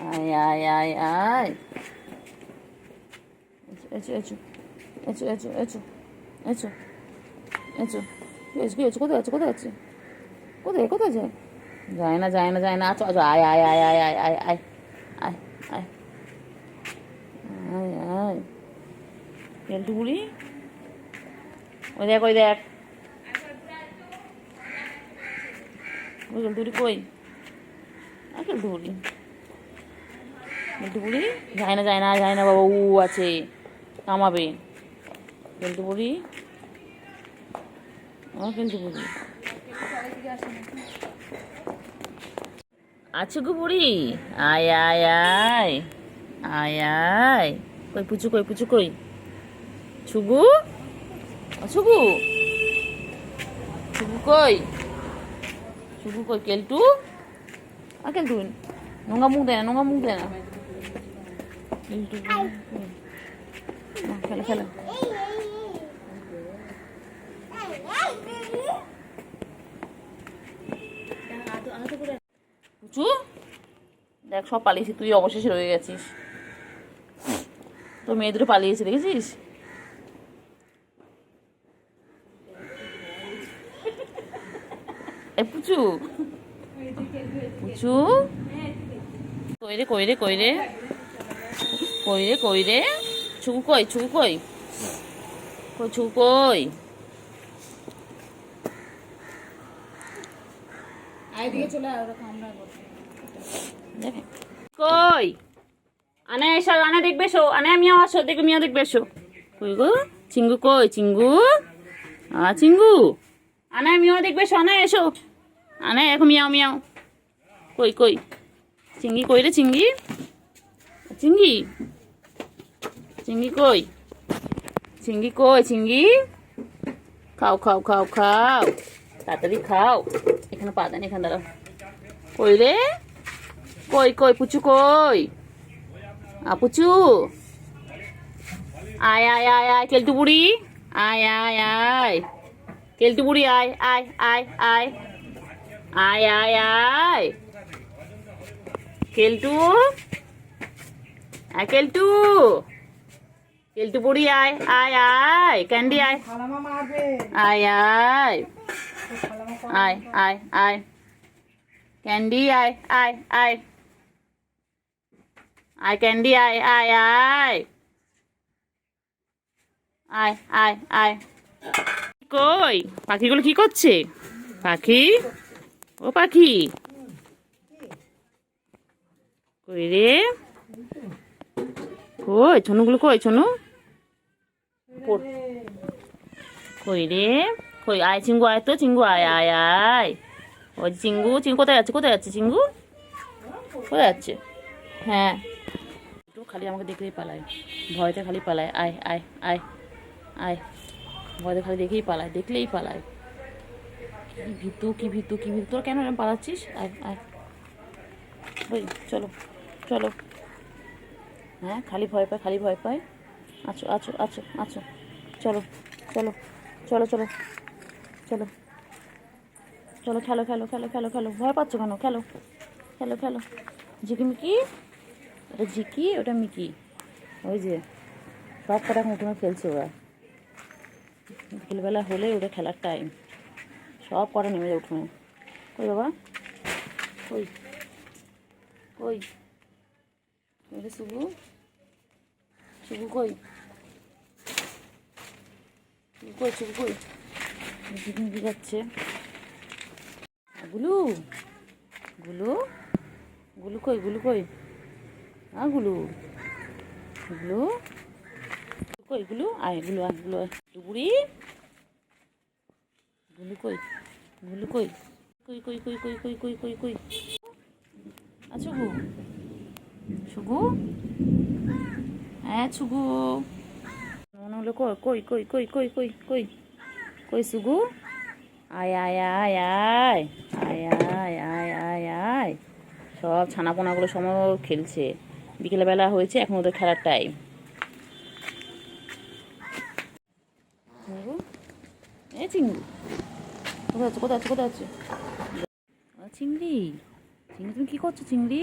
আয় আয় আয় আয়, echo echo echo echo echo echo echo, কি হয়েছে কি হয়েছে, কোথায় আছে কোথায় আছে, কোথায় কোথায় যায়, যায় না যায় না যায় না, আচ্ছা আচ্ছা, আয় আয় আয় আয় আয় আয় আয় আয় আয় আয় আয়, কেলটু বুড়ি, ওই দেখ ওই দেখ, ওই কেলটু বুড়ি কই, কেলটু বুড়ি, কেলটু বুড়ি, যায় না যায় না যায় না বাবা, ও আছে কামাবে, কেলটু বুড়ি, ও কেলটু বুড়ি আছো গো বুড়ি, আয় আয় আয় আয় আয়, কই পুচু কই পুচু কই, ছুগু, ছুগু, ছুগু কই, ছুগু কই, কেলটু, কেলটু নোংরা মুখ দেয় না, নোংরা মুখ দেয় না, কেলটু খেলা খেলা, পুচু দেখ সব পালিয়েছি, তুই অবশেষে রয়ে গেছিস, তোর মেয়ে দুটো পালিয়েছে দেখেছিস, এ পুচু, পুচু, কই রে কই রে কই রে কই রে কই রে, ছুকু কই ছুকু কই, কই ছুকু কই, কই, আনে এসো, আনে দেখবে এসো, আনে মিয়াও আসো, দেখবে মিয়াও দেখবে এসো, কই গো চিঙ্গু কই, চিঙ্গু, চিঙ্গু, আনে মিয়াও দেখবে এসো, আনে এসো, আনে এখন মিয়াও মিয়াও, কই কই, চিঙ্গি কই রে চিঙ্গি, চিঙ্গি, চিঙ্গি কই, চিঙ্গি কই চিঙ্গি, খাও খাও খাও খাও, তাড়াতাড়ি খাও, এখানে পা দেন, এখানে দাঁড়াও, কই রে কই কই, পুচু কই, পুচু, আয় আয় আয় আয়, কেলটু বুড়ি, আয় আয় আয়, কেলটু বুড়ি আয় আয় আয় আয় আয় আয় আয়, কেলটু, কেলটু, কেলটু বুড়ি আয় আয় আয়, ক্যান্ডি আয় আয় আয় আয় আয় আয়, ক্যান্ডি আয় আয় আয় আয়, ক্যান্ডি আয় আয় আয় আয় আয় আয়, কই পাখিগুলো কি করছে, পাখি, ও পাখি, কই রে, কই ছনুগুলো কই, ছনু কই রে, কই, আয় চিঙ্গু আয় তো, চিঙ্গু আয় আয় আয়, ওই চিঙ্গু, চিঙ্গু কোথায় যাচ্ছে কোথায় যাচ্ছে, চিঙ্গু কোথায় যাচ্ছে, হ্যাঁ তো খালি আমাকে দেখলেই পালায়, ভয়তে খালি পালায়, আয় আয় আয় আয়, ভয়তে খালি দেখেই পালায়, দেখলেই পালায়, কি ভীতু কি ভীতু কি ভীতু, তোর কেন এরকম পালাচ্ছিস, আয় আয়, ওই চলো চলো, হ্যাঁ খালি ভয় পায় খালি ভয় পায়, আছো আছো আছো আছো, চলো চলো চলো চলো চলো চলো, খেলো খেলো খেলো খেলো খেলো, ভয় পাচ্ছ কেন, খেলো খেলো খেলো, ঝিকিমিকি, ওটা ঝিকি ওটা মিকি, ওই যে সব কটা উঠোনে খেলছে ওরা, বিকেলবেলা হলে ওটা খেলার টাইম, সব কটা নেমে যায় উঠোনে, কই বাবা কই কই, ওটা শুভু, শুভু কই, কই শুভু কই, ঝিকিমিকি যাচ্ছে, গুলু গুলু, গুলু কই গুলু কই, গুলু গুলু কই, গুলু আয় গুলু আয় গুলু আয়, বুড়ি, গুলু কই, গুলু কই, কই কই কই কই কই কই কই কই, আছো গু, ছুগু, হ্যাঁ ছুগু, মনে হলো কই কই কই কই কই কই কই কই, সুগু, আয় আয় আয় আয় আয় আয় আয় আয় আয়, সব ছানাপোনাগুলো সময় খেলছে, বিকেলবেলা হয়েছে, এখন ওদের খেলার টাইম, এ চিংড়ি কোথায় আছে কোথায় আছে কোথায় আছে, চিংড়ি, চিংড়ি তুমি কি করছো চিংড়ি,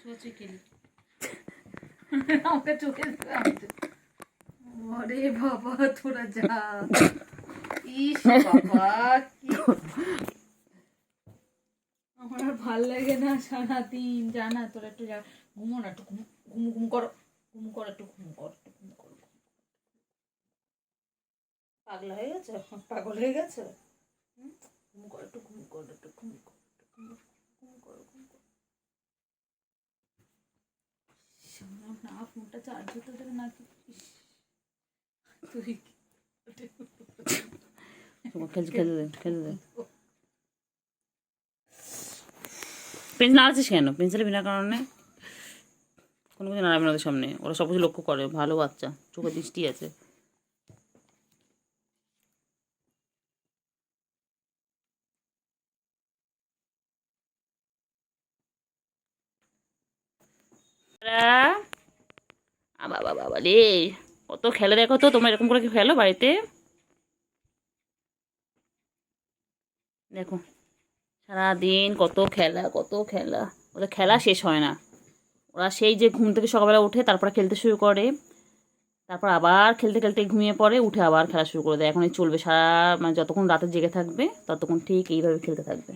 ছোঁচে কেলি আমাকে চোখে আরে বাবা তোরা যা ইস বাবা কি আমার আর ভাল লাগে না সারাদিন জানা তোরা একটু যা ঘুমো না একটু ঘুম করো একটু ঘুম কর পাগলা হয়ে গেছে পাগল হয়ে গেছে ঘুম কর একটু ঘুম কর একটু ঘুম কর না ফোনটা চার্জ হতে দেবে না তুই খেলতে দে পেন্সিল নাড়াচ্ছিস কেন? পেন্সিলের বিনা কারণে কোনো কিছু নাড়াবে না ওদের সামনে, ওরা সব কিছু লক্ষ্য করে, ভালো বাচ্চা, চোখে দৃষ্টি আছে। বাবা বাবা রে, কত খেলে দেখো তো, তোমরা এরকম করে কি খেলো বাড়িতে? দেখো সারাদিন কত খেলা ওদের খেলা শেষ হয় না। ওরা সেই যে ঘুম থেকে সকালবেলা উঠে তারপরে খেলতে শুরু করে, তারপর আবার খেলতে খেলতে ঘুমিয়ে পড়ে, উঠে আবার খেলা শুরু করে দেয়। এখন এই চলবে সারা, মানে যতক্ষণ রাতে জেগে থাকবে ততক্ষণ ঠিক এইভাবে খেলতে থাকবে।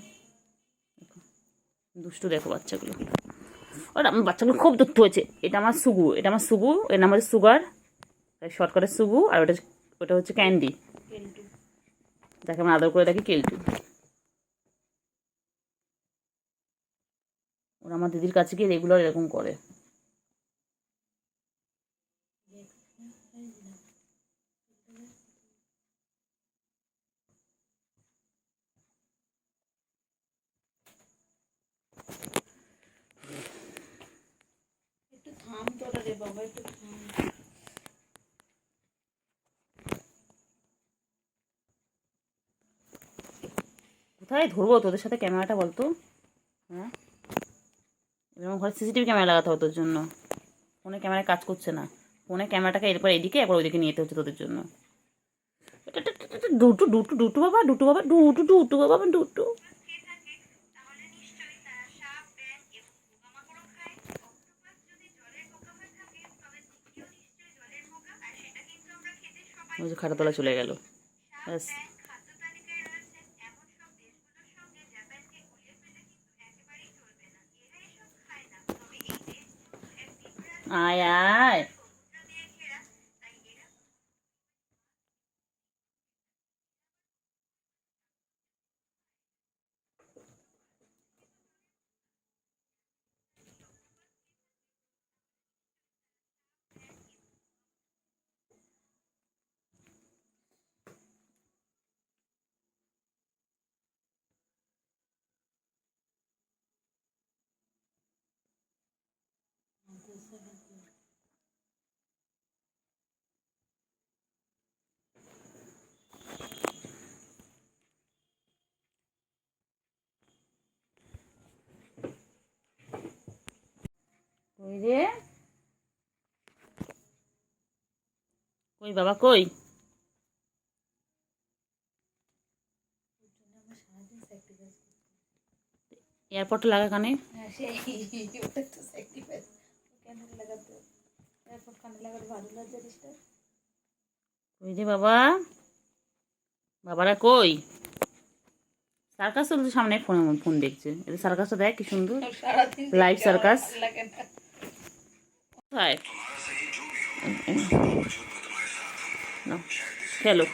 দুষ্টু দেখো বাচ্চাগুলো, ওরা আমার বাচ্চাগুলো খুব দুষ্টু হয়েছে। এটা আমার সুগু, এর নাম হচ্ছে সুগার, শর্টকাটের সুগু, আর ওটা হচ্ছে ক্যান্ডি, যাকে আমরা আদর করে দেখি কেলটু। ওরা আমার দিদির কাছে গিয়ে রেগুলার এরকম করে। একটু থাম তোরা রে বাবা, একটু থাম। কোথায় ধরবো তোদের সাথে ক্যামেরাটা বলতো? হ্যাঁ, এরকম ঘরে সিসিটিভি ক্যামেরা লাগাতে হবে তোর জন্য। ফোনে ক্যামেরায় কাজ করছে না, ফোনে ক্যামেরাটাকে এরপর এদিকে একবার ওইদিকে নিয়ে যেতে হচ্ছে তোদের জন্য। ডুটু ডুটু ডুটু বাবা, ডুটু বাবা, ডুটু ডুটু বাবা, ডুটু। ওই যে খাটাতলা চলে গেল, ব্যাস। আয় আয়, কই রে, কই বাবা কই? এয়ারপোর্টটা লাগা কানে। কই রে বাবা, বাবারা কই? সার্কাস চলছে সামনে, ফোন দেখছে। এটা সার্কাসটা দেখ কি সুন্দর, লাইভ সার্কাস। কোথায় খেলো?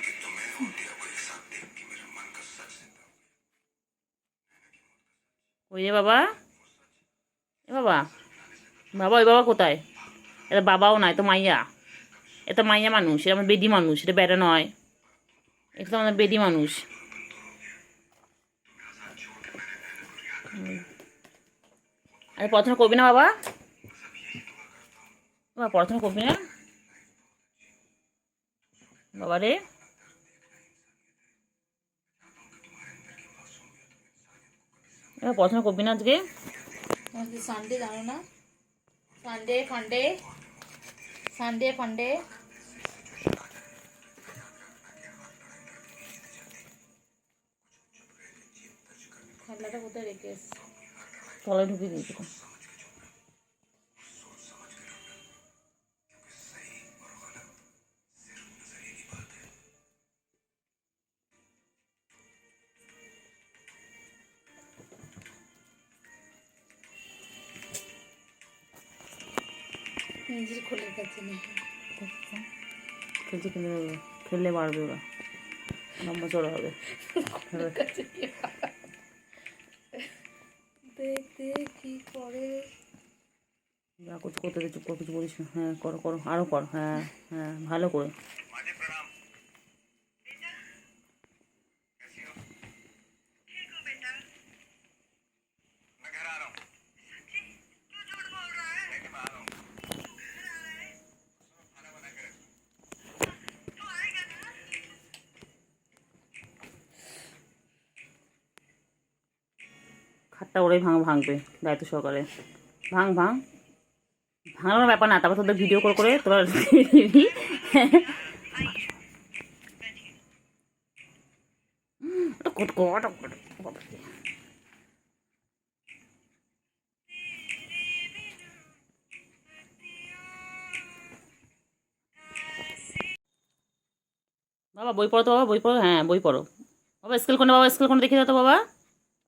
ওই রে বাবা, এ বাবা, বাবা ওই বাবা কোথায়? এটা বাবাও নয়, তো মাইয়া, এটা মাইয়া মানুষ, এটা আমার বেদি মানুষ, এটা বেড়া নয়, এটা তো আমাদের বেদি মানুষ। আরে পড়াশোনা করবি না বাবা? বাবা পড়াশোনা করবি না বাবা রে? এবার পড়াশোনা করবি না আজকে? সানডে জানো না, সানডে ফান্ডে, সানডে ফান্ডে। খেলাটা কোথায় রেখে এসছি? তলায় ঢুকিয়ে দিয়েছি। নিজের খোলের কাছে নাকি খেলছে খেলে খেললে বাড়বে ওরা, লম্বা চড়া হবে। দেখতে কি করে। যা করছো করতে দে, চুপ করে কিছু বলিস না। হ্যাঁ করো করো, আরও করো। হ্যাঁ হ্যাঁ ভালো করে। খাটটা ওরাই ভাঙবে দায়িত্ব সহকারে। ভাঙ ভাঙ, ভাঙানোর ব্যাপার না, তারপর তোদের ভিডিও কল করে তোরা দিবি। বাবা বই পড়ো তো, বাবা বই পড়ো। হ্যাঁ বই পড়ো বাবা। স্কেল কোনটা বাবা? স্কেল কোনটা দেখিয়ে দাও তো বাবা।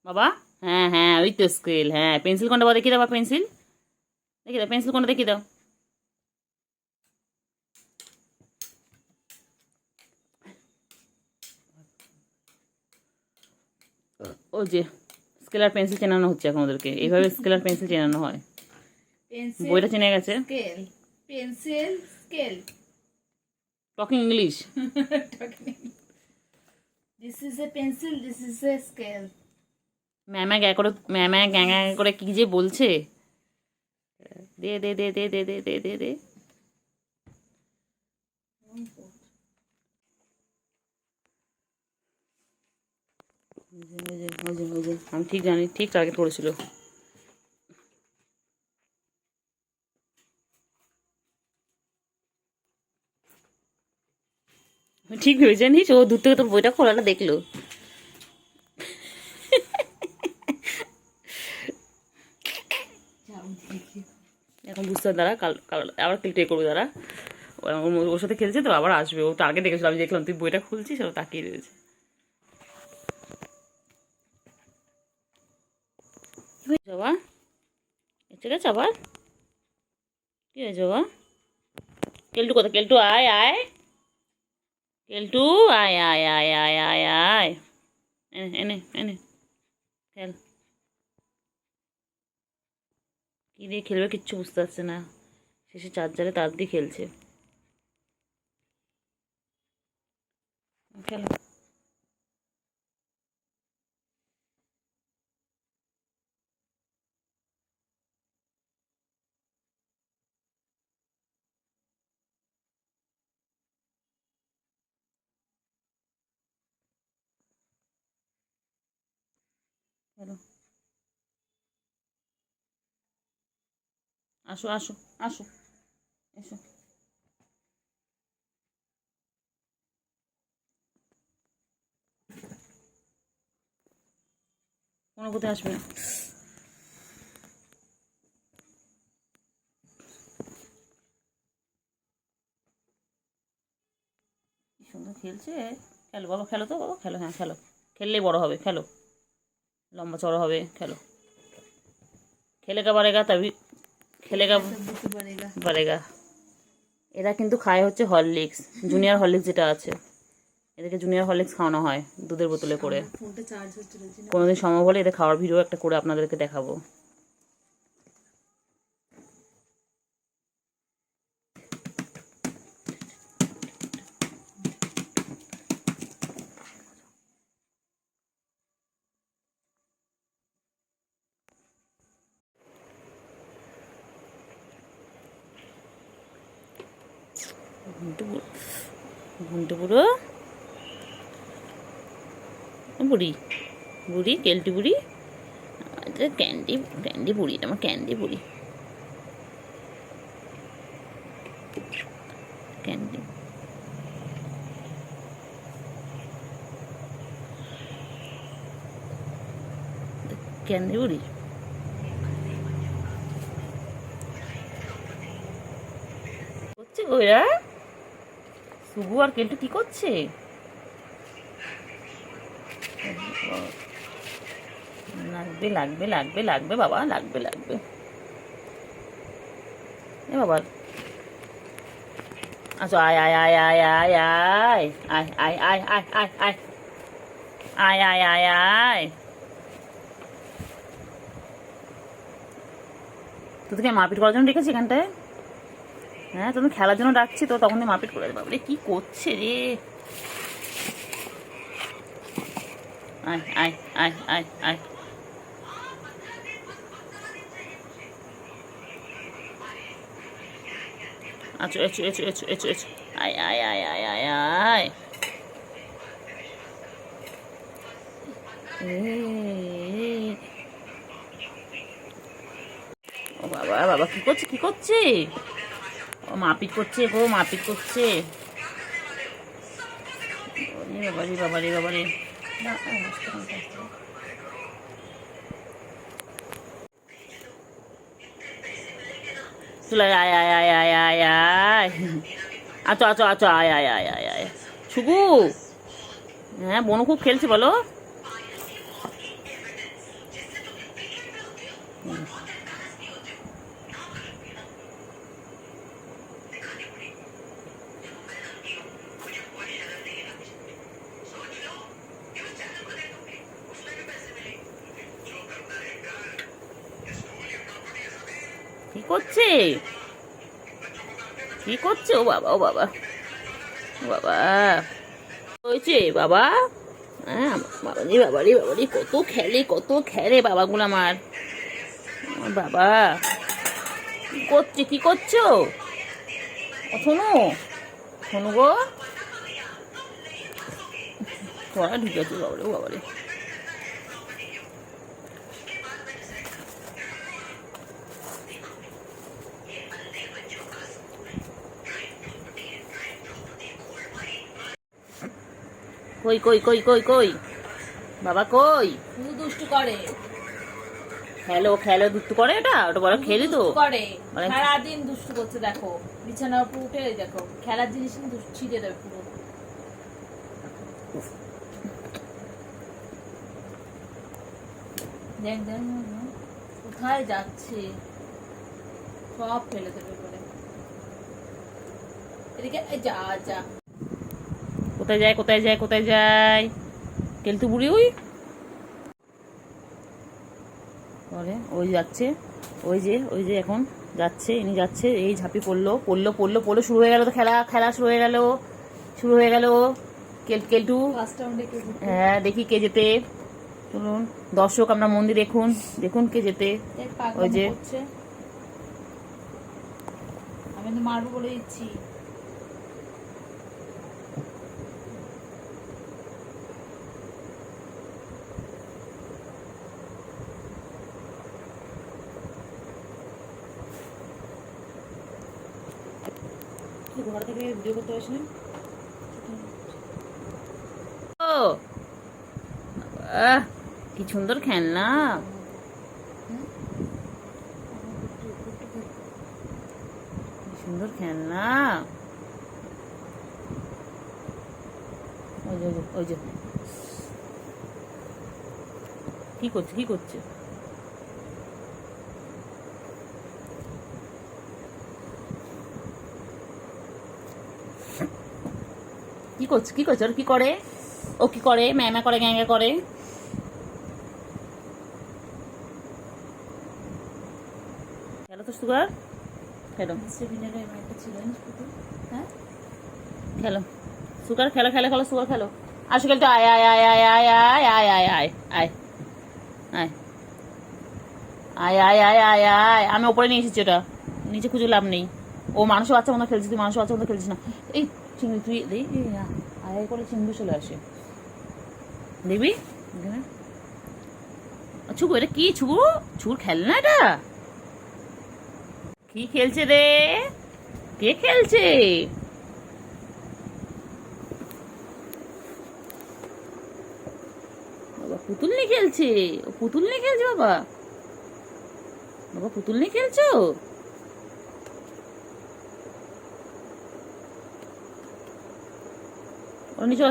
বাবা হ্যাঁ হ্যাঁ ওই তো স্কেল। হ্যাঁ পেন্সিল কোনটা বাবা? দেখিয়ে দাও বাবা, পেন্সিল দেখিয়ে দাও। পেন্সিল কোনটা দেখিয়ে দাও। ও যে স্কেলার পেন্সিল চেনানো হচ্ছে এখন ওদেরকে, এইভাবে স্কেলার পেন্সিল চেনানো হয়। পেন্সিল বইটা চিনে গেছে। Scale, pencil scale, talking English. This is a pencil, this is a scale. ম্যামা গ্যা করে, ম্যামা গ্যাঁ গ্যাঁ করে কি যে বলছে। দে দে দে দে দে দে দে দে দে। আমি ঠিক জানি, ঠিক টার্গেট করেছিল। ঠিক ভেবেছে নিস, ও দূর থেকে তোর বইটা খোলাটা দেখলো। এখন বুঝতে হবে, দাঁড়া কাল কাল আবার কেটে করবে, দাঁড়া। ওর সাথে খেলছে তো আবার আসবে। ও তো আগে দেখেছিল, আমি দেখলাম তুই বইটা খুলছিস, ও তাকিয়ে রয়েছে। বাবা এসে গেছে আবার, কি হয়েছে বাবা? কেলটু কোথায়? কেলটু আয় আয়, কেলটু আয় আয় আয় আয় আয় আয়, এনে এনে এনে খেল। কী দিয়ে খেলবে কিচ্ছু বুঝতে পারছে না, শেষে চার্জারে তার দিয়ে খেলছে। খেলো খেলো, আসো আসো আসো, এসো। কোনো কোথায় আসবে না। কি সুন্দর খেলছে। খেলো বাবা, খেলো তো বাবা, খেলো। হ্যাঁ খেলো, খেললেই বড় হবে। খেলো, লম্বা চড়া হবে। খেলো, খেলেগা বাড়েগা তবে, খেলেগা বাড়েগা। এরা কিন্তু খায় হচ্ছে হরলিক্স, জুনিয়র হরলিক্স যেটা আছে। এদেরকে জুনিয়র হরলিক্স খাওয়ানো হয় দুধের বোতলে করে। কোনোদিন সম্ভব হলে এদের খাওয়ার ভিডিও একটা করে আপনাদেরকে দেখাবো। ঘুমটু বুড়ো, বুড়ি বুড়ি, কেলটি বুড়ি, ক্যান্ডি ক্যান্ডি বুড়ি, আমার ক্যান্ডি বুড়ি, ক্যান্ডি ক্যান্ডি বুড়ি। করছে গোরা, সুগু আর কেলটু কি করছে? লাগবে লাগবে লাগবে লাগবে বাবা, লাগবে লাগবে। এ বাবা আচ্ছা আয় আয় আয় আয় আয় আয় আয় আয় আয় আয় আয় আয় আয় আয় আয় আয় তোদেরকে মারপিট করার জন্য রেখেছি এখানটায়। হ্যাঁ তুমি খেলার জন্য ডাকছি তো তখন মারপিট করে দেবো। বাবরে কি করছে রে। আয় আয় আয় আয় আয় আচ্ছা echo echo echo echo echo আয় আয় আয় আয় আয় আয় ও বাবা বাবা কি করছে কি করছে। ও মারপিট করছে গো মারপিট করছে। বাবারে বাবারে বাবারে চলে আয় আয় আয় আয় আয় আয় আচ্ছা আচ্ছা আচ্ছা আয় আয় আয় আয় আয় শুকু। হ্যাঁ বনু খুব খেলছে বলো। কি করছে কি করছে ও বাবা ও বাবা ও বাবা হয়েছে বাবা। হ্যাঁ বাবারি বাবারি বাবারি কত খেলে বাবাগুলো আমার বাবা। কি করছে কি করছো শোনো শোনো গো পড়া ঢুকেছে বাবারে বাবারে। কই কই কই কই কই বাবা কই। শুধু দুষ্টু করে খেলো খেলো দুষ্টু করে এটা ওটা বড় খেলি তো করে মানে সারাদিন দুষ্টু করছে। দেখো বিছানার উপর উঠে দেখো খেলার জিনিস ছিঁড়ে দেবে পুরো। দেখ দেখ কোথায় যাচ্ছে সব ফেলে দেবে করে। এদিকে যা যা কোথায় যায় কোথায় যায় কোথায় যায় কেলতু বুড়ি ওই বলে ওই যাচ্ছে ওই যে এখন যাচ্ছে ইনি যাচ্ছে এই ঝাঁপি পড়লো পড়লো পড়লো পড়লো শুরু হয়ে গেল তো খেলা খেলা শুরু হয়ে গেল কেলটু। হ্যাঁ দেখি কে যেতে চলুন দর্শক আমরা মন্দির দেখুন দেখুন কে যেতে। ওই যে আমি তো মারবো বলে দিচ্ছি। ঘর থেকে ভিডিও করতে আসলেন ও কি সুন্দর খেলনা। সুন্দর খেলনা ওই যে কি করছে কি করছে কি করছে কি করছে ওর কি করে ও কি করে ম্যামা করে গ্যাঙ্গা করে। খেলো তো সুগার খেলো খেলো সুগার খেলো খেলো খেলো সুগার খেলো আসো খেলতো আয় আয় আয় আয় আয় আয় আয় আয় আয় আয় আয় আয় আয় আয় আয় আমি ওপরে নিয়ে এসেছি ওটা নিচে খুঁজে লাভ নেই। ও মানুষ বাচ্চা মতো খেলছিস তুই মানুষ বাচ্চা মতো খেলছিস না। এই চিংড়ি তুই আয় করে চিংড়ি চলে আসে দেখবি ছুকু এটা কি ছুকু ছুকুর খেলনা এটা কি খেলছে রে কে খেলছে বাবা পুতুল নিয়ে খেলছে ও পুতুল নিয়ে খেলছে বাবা বাবা পুতুল নিয়ে খেলছো ওর নিচে